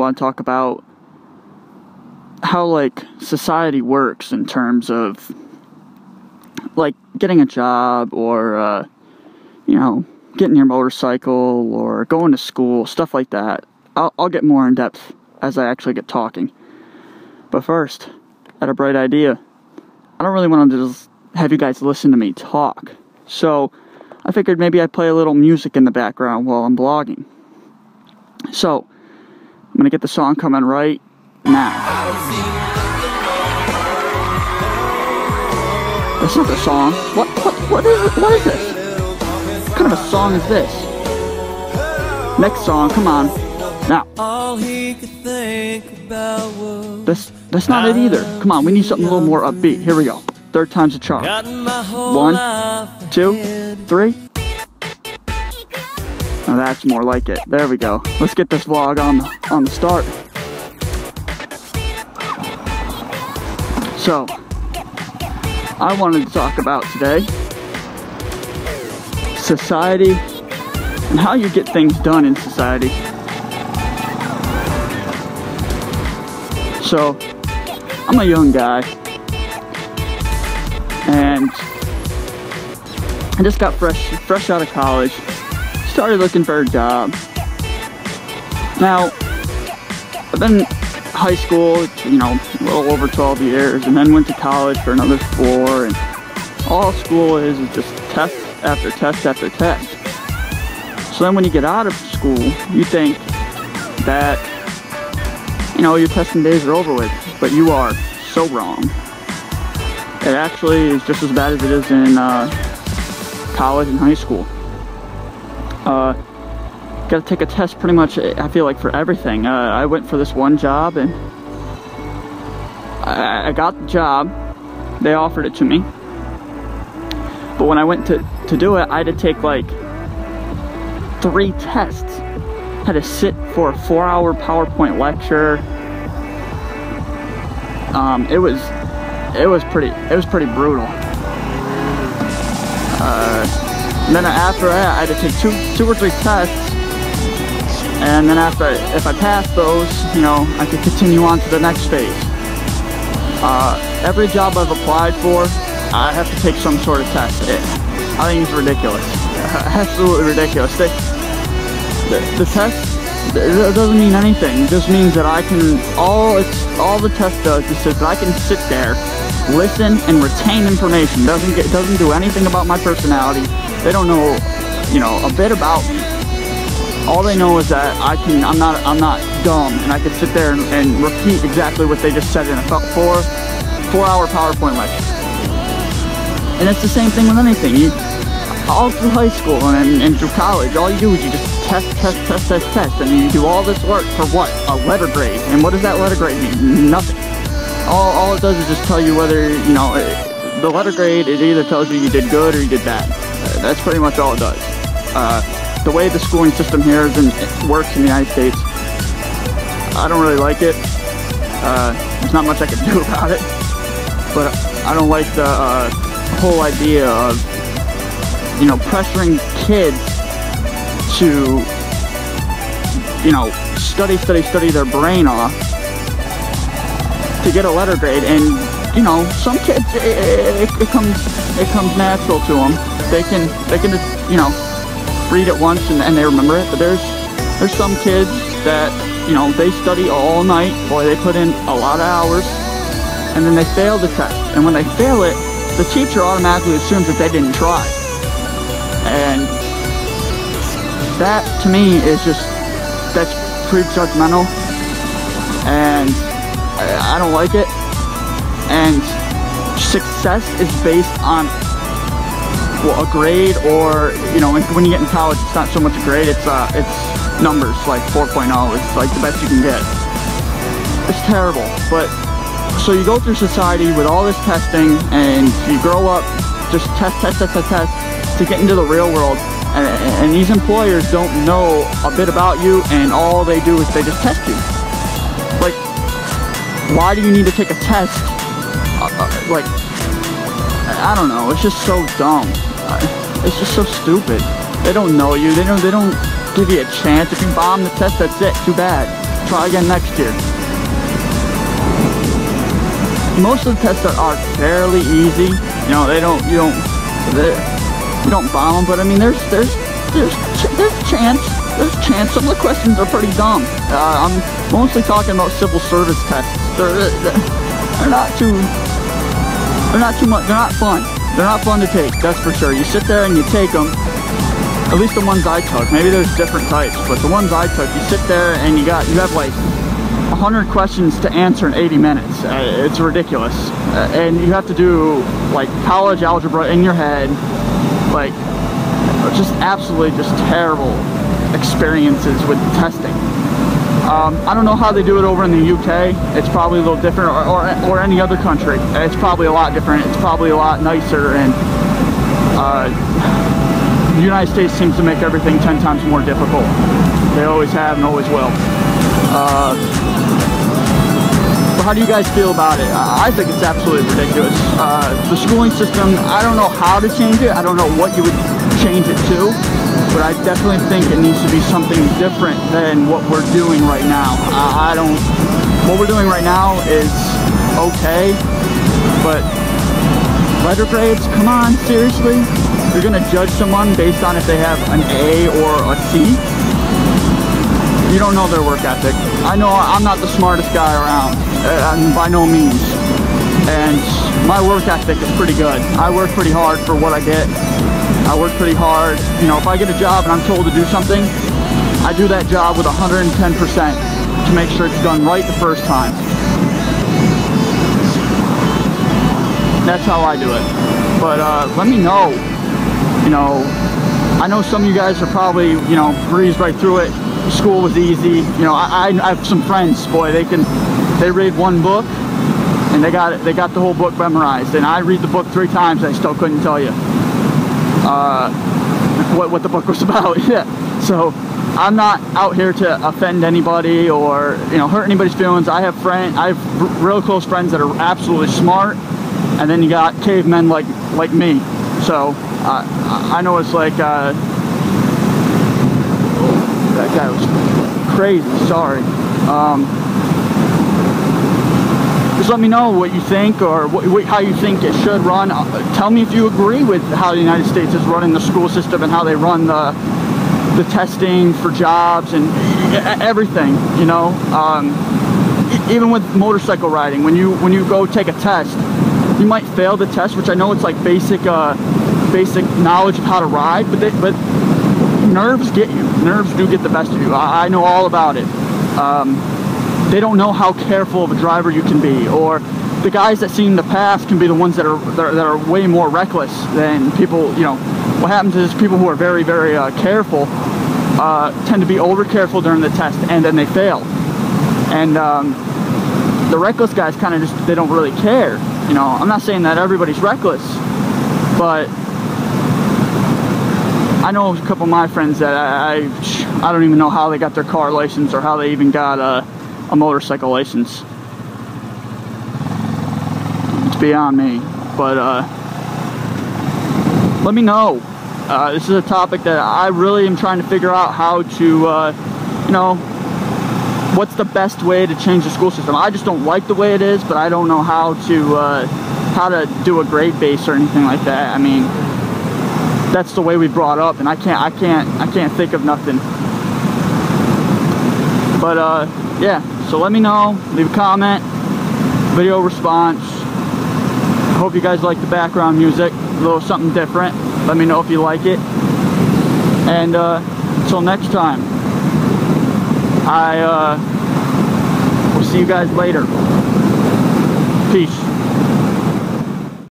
want to talk about how, like, society works in terms of, like, getting a job or, you know, getting your motorcycle or going to school, stuff like that. I'll get more in depth as I actually get talking. But first, I had a bright idea. I don't really want to just have you guys listen to me talk. So, I figured maybe I'd play a little music in the background while I'm blogging. So, I'm going to get the song coming right now. That's not the song. What is this? What kind of a song is this? Next song, come on. Now. That's not it either. Come on, we need something a little more upbeat. Here we go. Third time's a charm. 1, 2, 3. Now that's more like it. There we go. Let's get this vlog on the start. So, I wanted to talk about today society and how you get things done in society. So, I'm a young guy, and I just got fresh out of college, started looking for a job. Now, I've been in high school, you know, a little over 12 years, and then went to college for another 4, and all school is just test after test after test. So then when you get out of school, you think that, you know, your testing days are over with, but you are so wrong. It actually is just as bad as it is in college and high school. Gotta take a test pretty much, I feel like, for everything. I went for this one job, and I got the job. They offered it to me. But when I went to do it, I had to take like 3 tests. Had to sit for a 4-hour PowerPoint lecture. It was pretty brutal. And then after that, I had to take two or 3 tests, and then if I passed those, you know, I could continue on to the next phase. Every job I've applied for, I have to take some sort of test. I think it's ridiculous. Absolutely ridiculous. The test, it doesn't mean anything. It just means that I can, all the test does is that I can sit there, listen, and retain information. Doesn't do anything about my personality. They don't know, you know, a bit about me. All they know is that I'm not dumb, and I can sit there and repeat exactly what they just said in a 4-hour PowerPoint lecture. And it's the same thing with anything. All through high school and through college, all you do is you just test, and you do all this work for what? A letter grade. And what does that letter grade mean? Nothing. All it does is just tell you whether, you know, the letter grade, it either tells you you did good or you did bad. That's pretty much all it does. The way the schooling system here works in the United States, I don't really like it. There's not much I can do about it. But I don't like the whole idea of, you know, pressuring kids to, you know, study their brain off to get a letter grade. And, you know, some kids, it comes natural to them. They can just, you know, read it once and they remember it. But there's some kids that, you know, they study all night. Boy, they put in a lot of hours, and then they fail the test. And when they fail it, the teacher automatically assumes that they didn't try. And that, to me, is just, that's pre-judgmental, and I don't like it. And success is based on, well, a grade, or, you know, when you get in college, it's not so much a grade, it's numbers, like 4.0 is like the best you can get. It's terrible. But so you go through society with all this testing, and you grow up just test to get into the real world, and these employers don't know a bit about you, and all they do is they just test you. Like, why do you need to take a test? Like, I don't know, it's just so dumb. It's just so stupid. They don't know you, they don't give you a chance. If you bomb the test, that's it, too bad. try again next year. Most of the tests are fairly easy. You know, you don't bomb them, but I mean, there's chance. There's chance. Some of the questions are pretty dumb. I'm mostly talking about civil service tests. They're not too much. They're not fun. They're not fun to take. That's for sure. You sit there and you take them. At least the ones I took. Maybe there's different types, but the ones I took, you sit there and you have like 100 questions to answer in 80 minutes. It's ridiculous. And you have to do like college algebra in your head. Like, just absolutely just terrible experiences with testing. I don't know how they do it over in the UK. It's probably a little different, or any other country. It's probably a lot different. It's probably a lot nicer, and the United States seems to make everything 10 times more difficult. They always have and always will. So how do you guys feel about it? I think it's absolutely ridiculous. The schooling system, I don't know how to change it. I don't know what you would change it to, but I definitely think it needs to be something different than what we're doing right now. What we're doing right now is okay, but letter grades, come on, seriously? You're gonna judge someone based on if they have an A or a C? You don't know their work ethic. I know I'm not the smartest guy around, by no means. And my work ethic is pretty good. I work pretty hard for what I get. I work pretty hard. You know, if I get a job and I'm told to do something, I do that job with 110% to make sure it's done right the first time. That's how I do it. But let me know. You know, I know some of you guys are probably, you know, breezed right through it. School was easy. You know, I have some friends, boy, they read one book and they got the whole book memorized. And I read the book 3 times, I still couldn't tell you what the book was about. Yeah. So I'm not out here to offend anybody or, you know, hurt anybody's feelings. I have real close friends that are absolutely smart, and then you got cavemen like me. So I know it's like that guy was crazy. Sorry. Just let me know what you think, or how you think it should run. Tell me if you agree with how the United States is running the school system and how they run the testing for jobs and everything. You know, even with motorcycle riding, when you go take a test, you might fail the test, which I know it's like basic knowledge of how to ride, but nerves get you. Nerves do get the best of you. I know all about it. They don't know how careful of a driver you can be, or the guys that seem to pass can be the ones that are way more reckless than people. You know, what happens is people who are very, very careful tend to be over careful during the test, and then they fail. And the reckless guys kind of just, they don't really care. You know, I'm not saying that everybody's reckless, but I know a couple of my friends that I don't even know how they got their car license or how they even got a motorcycle license. It's beyond me. But let me know. This is a topic that I really am trying to figure out how to, you know, what's the best way to change the school system. I just don't like the way it is, but I don't know how to do a grade base or anything like that. I mean, that's the way we brought up, and I can't think of nothing. But yeah, so let me know, leave a comment, video response. I hope you guys like the background music, a little something different. Let me know if you like it. And until next time, I will see you guys later. Peace.